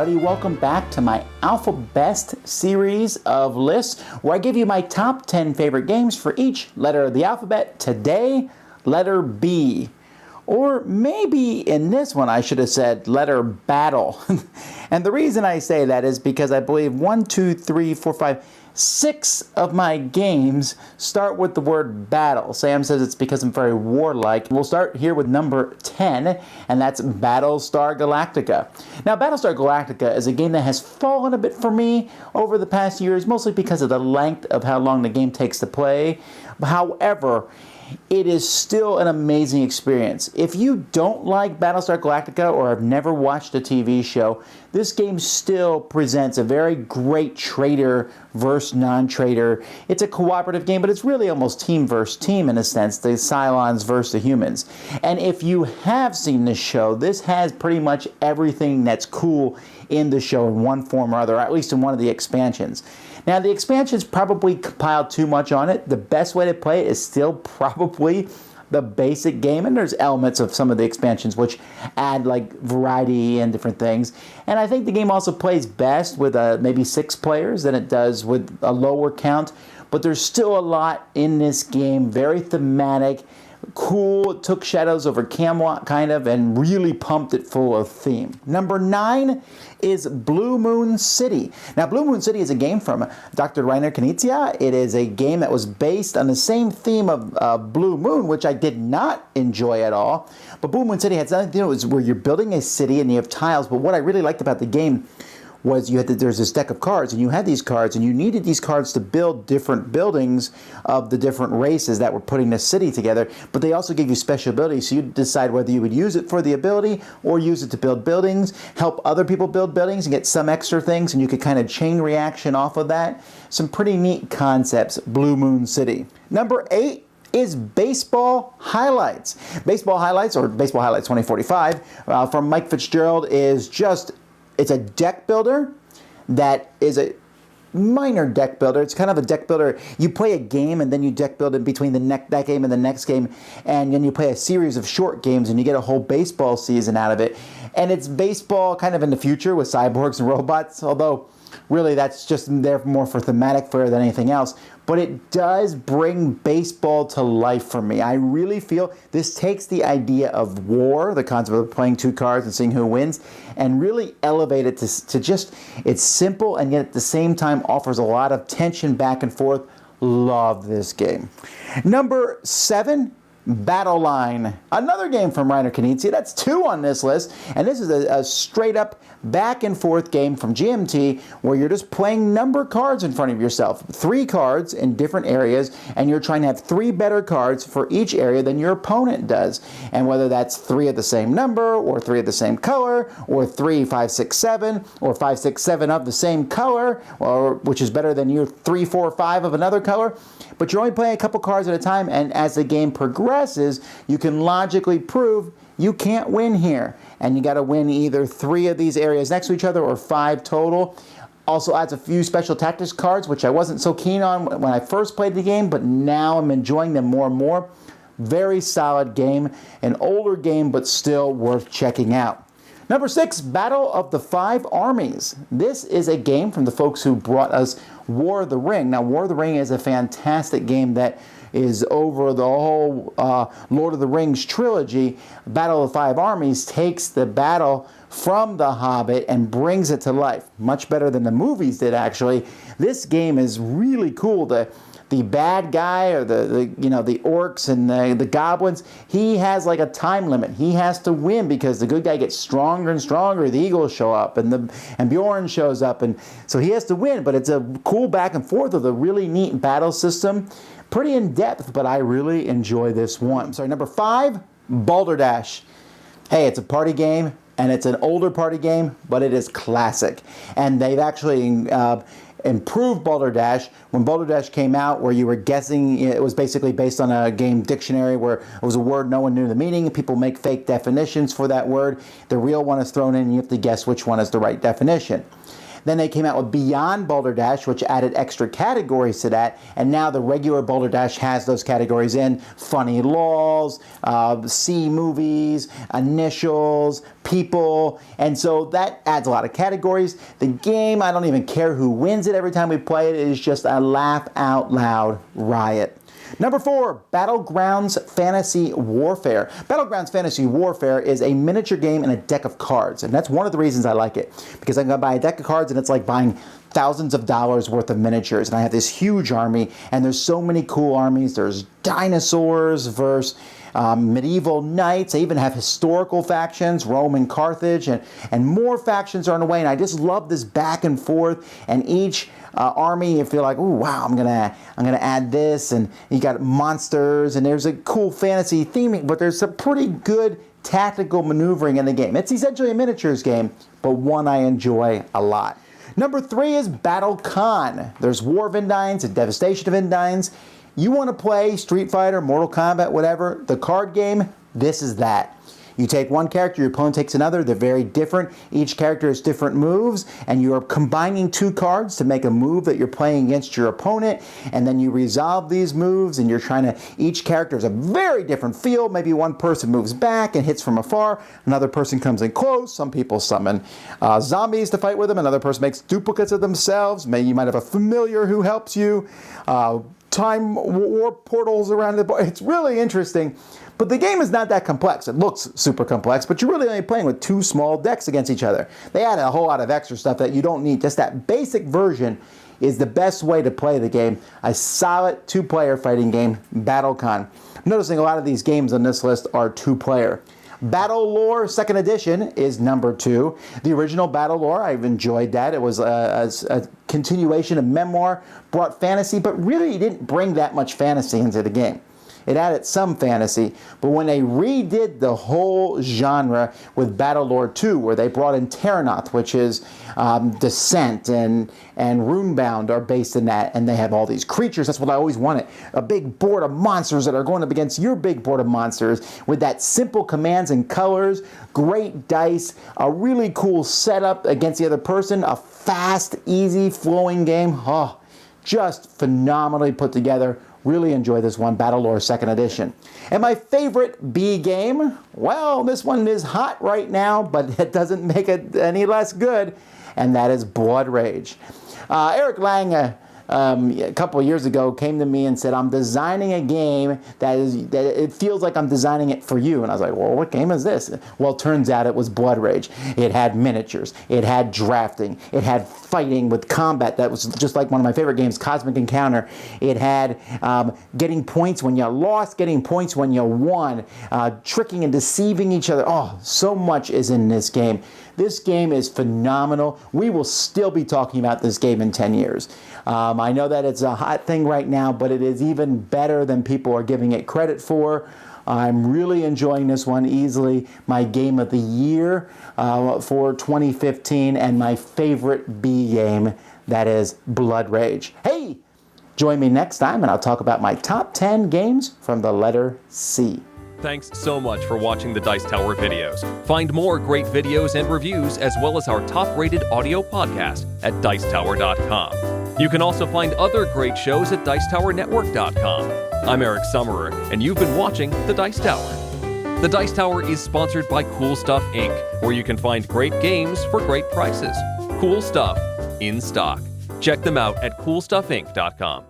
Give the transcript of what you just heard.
everybody. Welcome back to my AlphaBest series of lists where I give you my top 10 favorite games for each letter of the alphabet. Today, letter B. Or maybe in this one I should have said letter battle. And the reason I say that is because I believe 6 of my games start with the word battle. Sam says it's because I'm very warlike. We'll start here with number 10, and that's Battlestar Galactica. Now, Battlestar Galactica is a game that has fallen a bit for me over the past years, mostly because of the length of how long the game takes to play. However, it is still an amazing experience. If you don't like Battlestar Galactica or have never watched a TV show, this game still presents a very great trader versus non-trader. It's a cooperative game, but it's really almost team versus team in a sense, the Cylons versus the humans. And if you have seen this show, this has pretty much everything that's cool in the show in one form or other, or at least in one of the expansions. Now, the expansions probably compiled too much on it. The best way to play it is still probably the basic game, and there's elements of some of the expansions which add like variety and different things. And I think the game also plays best with maybe 6 players than it does with a lower count. But there's still a lot in this game, very thematic, cool. It took Shadows over Camelot kind of and really pumped it full of theme. Number 9 is Blue Moon City. Now, Blue Moon City is a game from Dr. Rainer Knizia. It is a game that was based on the same theme of Blue Moon, which I did not enjoy at all. But Blue Moon City had something to do with where you're building a city and you have tiles. But what I really liked about the game was there's this deck of cards, and you had these cards, and you needed these cards to build different buildings of the different races that were putting the city together, but they also gave you special abilities, so you decide whether you would use it for the ability or use it to build buildings, help other people build buildings, and get some extra things, and you could kind of chain reaction off of that. Some pretty neat concepts, Blue Moon City. Number 8 is Baseball Highlights. Baseball Highlights, or Baseball Highlights 2045, from Mike Fitzgerald is just... It's a deck builder that is a minor deck builder. It's kind of a deck builder. You play a game and then you deck build in between that game and the next game, and then you play a series of short games and you get a whole baseball season out of it. And it's baseball kind of in the future with cyborgs and robots, although really that's just there more for thematic flair than anything else. But it does bring baseball to life for me. I really feel this takes the idea of war, the concept of playing 2 cards and seeing who wins, and really elevate it to just, it's simple and yet at the same time offers a lot of tension back and forth. Love this game. Number 7, Battle Line. Another game from Rainer Knizia. That's 2 on this list. And this is a straight up back and forth game from GMT where you're just playing number cards in front of yourself. 3 cards in different areas, and you're trying to have 3 better cards for each area than your opponent does. And whether that's 3 of the same number, or 3 of the same color, or 3, 5, 6, 7, or 5, 6, 7 of the same color, or which is better than your 3, 4, 5 of another color. But you're only playing a couple cards at a time, and as the game progresses, you can logically prove you can't win here. And you got to win either 3 of these areas next to each other or 5 total. Also adds a few special tactics cards, which I wasn't so keen on when I first played the game, but now I'm enjoying them more and more. Very solid game. An older game, but still worth checking out. Number 6, Battle of the 5 Armies. This is a game from the folks who brought us War of the Ring. Now, War of the Ring is a fantastic game that is over the whole Lord of the Rings trilogy. Battle of the 5 Armies takes the battle from The Hobbit and brings it to life. Much better than the movies did, actually. This game is really cool. The bad guy, or the orcs and the goblins, he has like a time limit. He has to win because the good guy gets stronger and stronger. The eagles show up and Bjorn shows up, and so he has to win. But it's a cool back and forth with a really neat battle system. Pretty in depth, but I really enjoy this one. Sorry, number 5, Balderdash. Hey, it's a party game, and it's an older party game, but it is classic. And they've actually improved Balderdash. When Balderdash came out, where you were guessing, it was basically based on a game dictionary where it was a word no one knew the meaning. People make fake definitions for that word. The real one is thrown in, and you have to guess which one is the right definition. Then they came out with Beyond Balderdash, which added extra categories to that, and now the regular Balderdash has those categories in: funny laws, C movies, initials, people, and so that adds a lot of categories. The game, I don't even care who wins it every time we play it. It is just a laugh out loud riot. Number 4, Battlegrounds Fantasy Warfare. Battlegrounds Fantasy Warfare is a miniature game and a deck of cards, and that's one of the reasons I like it, because I'm going to buy a deck of cards and it's like buying thousands of dollars worth of miniatures, and I have this huge army, and there's so many cool armies. There's dinosaurs versus medieval knights. I even have historical factions, Rome and Carthage, and more factions are on the way, and I just love this back and forth, and each army, you feel like, oh wow, I'm gonna add this, and you got monsters, and there's a cool fantasy theming, but there's some pretty good tactical maneuvering in the game. It's essentially a miniatures game, but one I enjoy a lot. Number 3 is Battle Con. There's War of Indines and Devastation of Indines. You want to play Street Fighter, Mortal Kombat, whatever, the card game, this is that. You take one character, your opponent takes another. They're very different. Each character has different moves, and you are combining 2 cards to make a move that you're playing against your opponent, and then you resolve these moves, and you're trying to, each character is a very different field. Maybe one person moves back and hits from afar, another person comes in close, some people summon zombies to fight with them, another person makes duplicates of themselves. Maybe you might have a familiar who helps you. Time warp portals around the board. It's really interesting, but the game is not that complex. It looks super complex, but you're really only playing with 2 small decks against each other. They added a whole lot of extra stuff that you don't need. Just that basic version is the best way to play the game. A solid 2-player fighting game, BattleCon. I'm noticing a lot of these games on this list are 2-player. Battle Lore 2nd Edition is number 2. The original Battle Lore, I've enjoyed that. It was a continuation of Memoir, brought fantasy, but really didn't bring that much fantasy into the game. It added some fantasy, but when they redid the whole genre with Battle Lore 2, where they brought in Terranoth, which is Descent and Runebound are based in that, and they have all these creatures. That's what I always wanted. A big board of monsters that are going up against your big board of monsters with that simple commands and colors, great dice, a really cool setup against the other person, a fast, easy, flowing game. Oh, just phenomenally put together. Really enjoy this one, Battle Lore 2nd Edition. And my favorite B game, well, this one is hot right now, but it doesn't make it any less good, and that is Blood Rage. Eric Lang, a couple of years ago, came to me and said, I'm designing a game that it feels like I'm designing it for you. And I was like, well, what game is this? Well, it turns out it was Blood Rage. It had miniatures. It had drafting. It had fighting with combat. That was just like one of my favorite games, Cosmic Encounter. It had getting points when you lost, getting points when you won, tricking and deceiving each other. Oh, so much is in this game. This game is phenomenal. We will still be talking about this game in 10 years. I know that it's a hot thing right now, but it is even better than people are giving it credit for. I'm really enjoying this one. Easily my game of the year for 2015, and my favorite B game, that is Blood Rage. Hey, join me next time and I'll talk about my top 10 games from the letter C. Thanks so much for watching the Dice Tower videos. Find more great videos and reviews, as well as our top-rated audio podcast at Dicetower.com. You can also find other great shows at DicetowerNetwork.com. I'm Eric Summerer, and you've been watching The Dice Tower. The Dice Tower is sponsored by Cool Stuff Inc., where you can find great games for great prices. Cool stuff in stock. Check them out at CoolStuffInc.com.